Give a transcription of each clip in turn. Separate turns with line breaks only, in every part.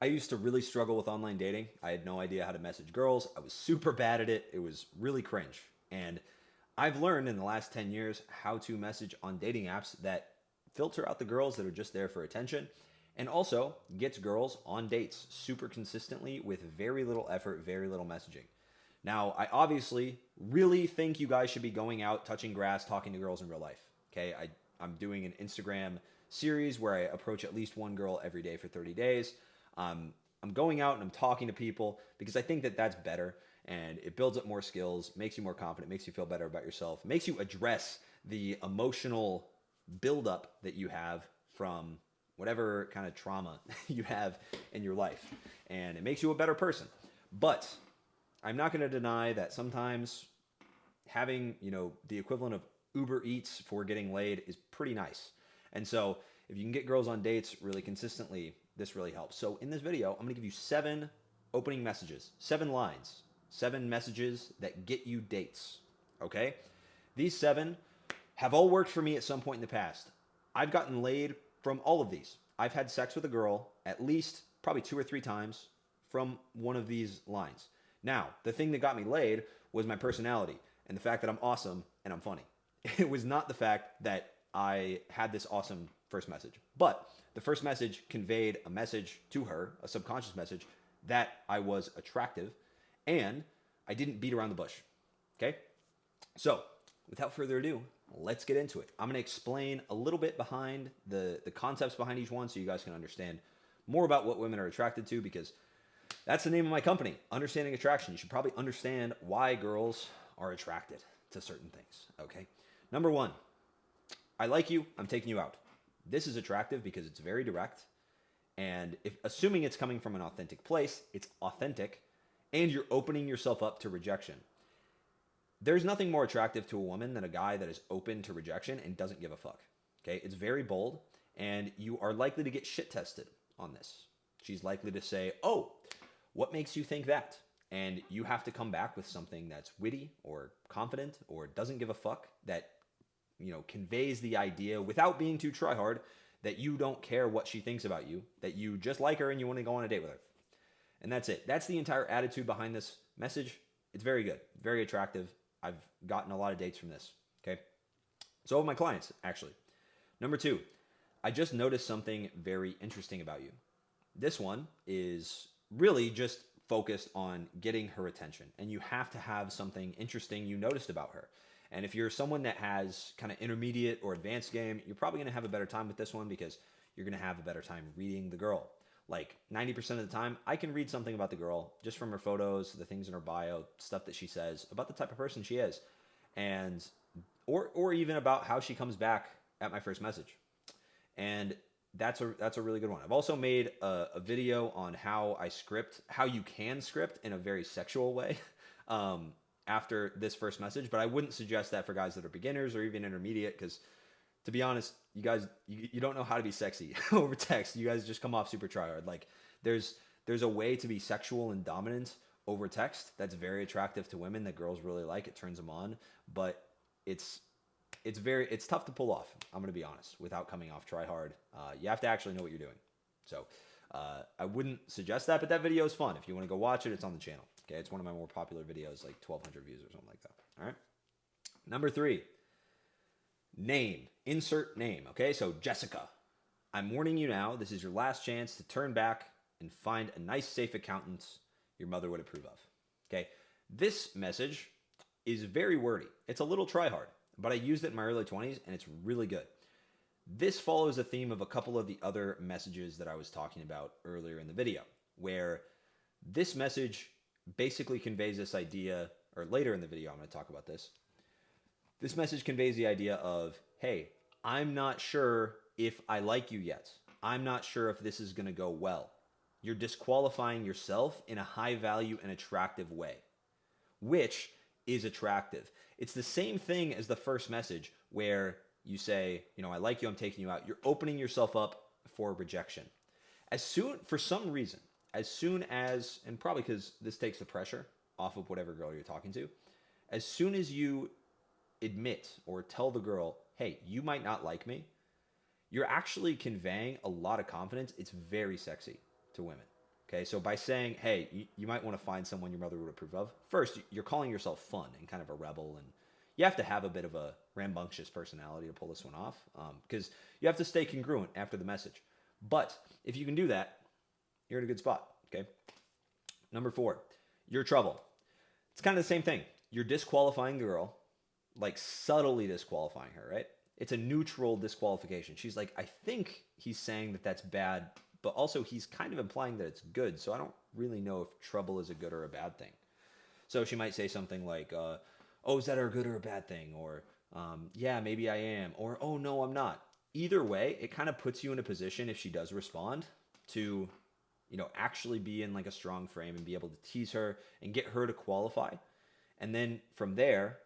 I used to really struggle with online dating. I had no idea how to message girls. I was super bad at it. It was really cringe. And I've learned in the last 10 years how to message on dating apps that filter out the girls that are just there for attention and also gets girls on dates super consistently with very little effort, very little messaging. Now, I obviously really think you guys should be going out, touching grass, talking to girls in real life. Okay, I'm doing an Instagram series where I approach at least one girl every day for 30 days. I'm going out and I'm talking to people because I think that that's better and it builds up more skills, makes you more confident, makes you feel better about yourself, makes you address the emotional buildup that you have from whatever kind of trauma you have in your life. And it makes you a better person. But I'm not going to deny that sometimes having, the equivalent of Uber Eats for getting laid is pretty nice. And so if you can get girls on dates really consistently, this really helps. So in this video, I'm going to give you 7 opening messages, 7 lines, 7 messages that get you dates. Okay? These 7 have all worked for me at some point in the past. I've gotten laid from all of these. I've had sex with a girl at least probably 2 or 3 times from one of these lines. Now, the thing that got me laid was my personality and the fact that I'm awesome and I'm funny. It was not the fact that I had this awesome first message. But the first message conveyed a message to her, a subconscious message, that I was attractive and I didn't beat around the bush. Okay? So, without further ado, let's get into it. I'm going to explain a little bit behind the concepts behind each one so you guys can understand more about what women are attracted to because that's the name of my company, Understanding Attraction. You should probably understand why girls are attracted to certain things, okay? Number 1, I like you, I'm taking you out. This is attractive because it's very direct, and assuming it's coming from an authentic place, it's authentic, and you're opening yourself up to rejection. There's nothing more attractive to a woman than a guy that is open to rejection and doesn't give a fuck. Okay? It's very bold, and you are likely to get shit tested on this. She's likely to say, "Oh, what makes you think that?" And you have to come back with something that's witty or confident or doesn't give a fuck that conveys the idea without being too try hard that you don't care what she thinks about you, that you just like her and you want to go on a date with her. And that's it. That's the entire attitude behind this message. It's very good, very attractive. I've gotten a lot of dates from this. Okay. So have my clients, actually. Number 2, I just noticed something very interesting about you. This one is really just focused on getting her attention. And you have to have something interesting you noticed about her. And if you're someone that has kind of intermediate or advanced game, you're probably going to have a better time with this one because you're going to have a better time reading the girl. Like 90% of the time, I can read something about the girl just from her photos, the things in her bio, stuff that she says, about the type of person she is, and or even about how she comes back at my first message. And that's a really good one. I've also made a video on how you can script in a very sexual way after this first message, but I wouldn't suggest that for guys that are beginners or even intermediate because, to be honest, you guys, you don't know how to be sexy over text. You guys just come off super tryhard. Like there's a way to be sexual and dominant over text that's very attractive to women that girls really like. It turns them on, but it's tough to pull off. I'm gonna be honest, without coming off try hard. You have to actually know what you're doing. So I wouldn't suggest that, but that video is fun. If you want to go watch it, it's on the channel. Okay, it's one of my more popular videos, like 1,200 views or something like that. All right. Number 3, name. Insert name. Okay, so Jessica. I'm warning you now. This is your last chance to turn back and find a nice, safe accountant your mother would approve of. Okay, this message is very wordy. It's a little try hard, but I used it in my early 20s and it's really good. This follows a theme of a couple of the other messages that I was talking about earlier in the video, where this message basically conveys this idea, or later in the video I'm going to talk about this. This message conveys the idea of, hey, I'm not sure if I like you yet. I'm not sure if this is going to go well. You're disqualifying yourself in a high value and attractive way, which is attractive. It's the same thing as the first message where you say, I like you, I'm taking you out. You're opening yourself up for rejection. For some reason, as soon as, and probably because this takes the pressure off of whatever girl you're talking to, as soon as you admit or tell the girl, hey, you might not like me, you're actually conveying a lot of confidence. It's very sexy to women. Okay, so by saying, hey, you might want to find someone your mother would approve of, first, you're calling yourself fun and kind of a rebel, and you have to have a bit of a rambunctious personality to pull this one off, because you have to stay congruent after the message. But if you can do that, you're in a good spot, okay? Number 4, your trouble. It's kind of the same thing. You're disqualifying the girl, like subtly disqualifying her, right? It's a neutral disqualification. She's like, I think he's saying that that's bad, but also he's kind of implying that it's good. So I don't really know if trouble is a good or a bad thing. So she might say something like, oh, is that a good or a bad thing? Or, yeah, maybe I am. Or, oh, no, I'm not. Either way, it kind of puts you in a position, if she does respond, to, actually be in like a strong frame and be able to tease her and get her to qualify. And then from there,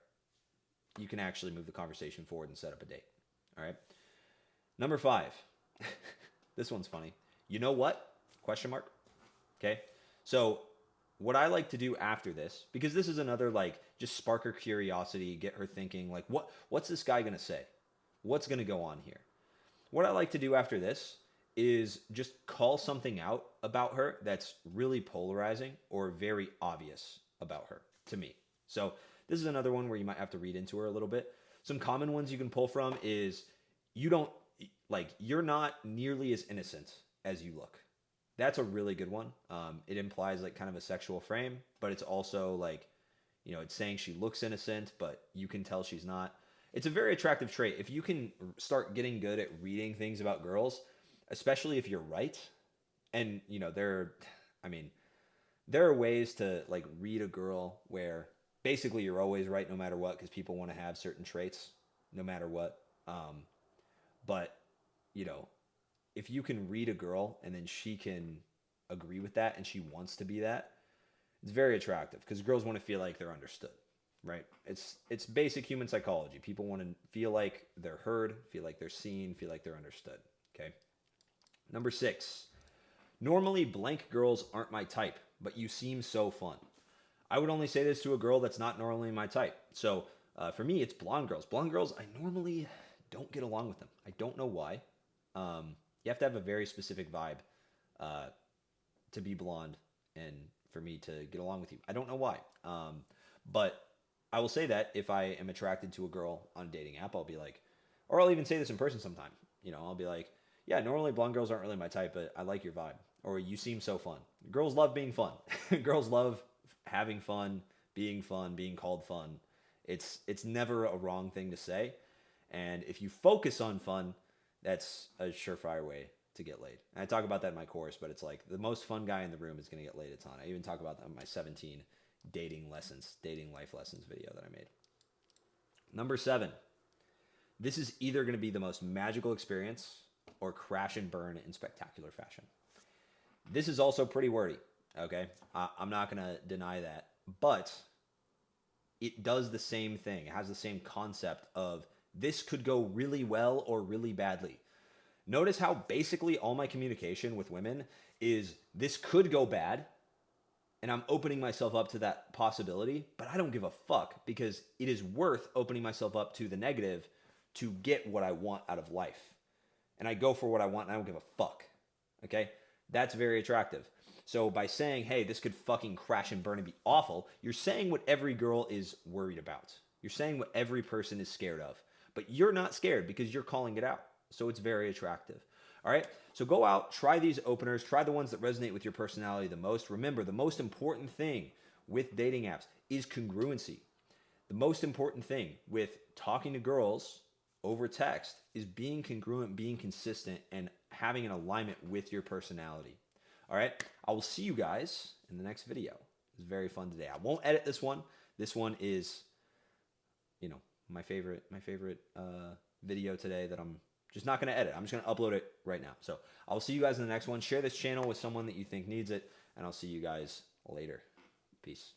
you can actually move the conversation forward and set up a date. All right. Number 5. This one's funny. You know what? Question mark. Okay. So what I like to do after this, because this is another like just spark her curiosity, get her thinking like, what's this guy gonna say? What's gonna go on here? What I like to do after this is just call something out about her that's really polarizing or very obvious about her to me. So this is another one where you might have to read into her a little bit. Some common ones you can pull from is you're not nearly as innocent as you look. That's a really good one. It implies like kind of a sexual frame, but it's also like, it's saying she looks innocent, but you can tell she's not. It's a very attractive trait. If you can start getting good at reading things about girls, especially if you're right, and there are ways to like read a girl where basically you're always right no matter what, because people want to have certain traits no matter what. But if you can read a girl and then she can agree with that and she wants to be that, it's very attractive because girls want to feel like they're understood, right? It's basic human psychology. People want to feel like they're heard, feel like they're seen, feel like they're understood. Okay. Number 6. Normally blank girls aren't my type, but you seem so fun. I would only say this to a girl that's not normally my type. So for me, it's blonde girls. Blonde girls, I normally don't get along with them. I don't know why. You have to have a very specific vibe to be blonde and for me to get along with you. I don't know why. But I will say that if I am attracted to a girl on a dating app, I'll be like, or I'll even say this in person sometime. I'll be like, yeah, normally blonde girls aren't really my type, but I like your vibe. Or you seem so fun. Girls love being fun. Girls love having fun, being called fun. It's never a wrong thing to say. And if you focus on fun, that's a surefire way to get laid. And I talk about that in my course, but it's like the most fun guy in the room is going to get laid a ton. I even talk about that in my 17 dating life lessons video that I made. Number 7. This is either going to be the most magical experience or crash and burn in spectacular fashion. This is also pretty wordy, okay? I'm not going to deny that. But it does the same thing. It has the same concept of this could go really well or really badly. Notice how basically all my communication with women is this could go bad, and I'm opening myself up to that possibility, but I don't give a fuck because it is worth opening myself up to the negative to get what I want out of life. And I go for what I want and I don't give a fuck. Okay? That's very attractive. So by saying, hey, this could fucking crash and burn and be awful, you're saying what every girl is worried about. You're saying what every person is scared of. But you're not scared because you're calling it out. So it's very attractive. All right? So go out, try these openers, try the ones that resonate with your personality the most. Remember, the most important thing with dating apps is congruency. The most important thing with talking to girls over text is being congruent, being consistent, and having an alignment with your personality. All right? I will see you guys in the next video. It was very fun today. I won't edit this one. This one is, my favorite video today that I'm just not going to edit. I'm just going to upload it right now. So I'll see you guys in the next one. Share this channel with someone that you think needs it, and I'll see you guys later. Peace.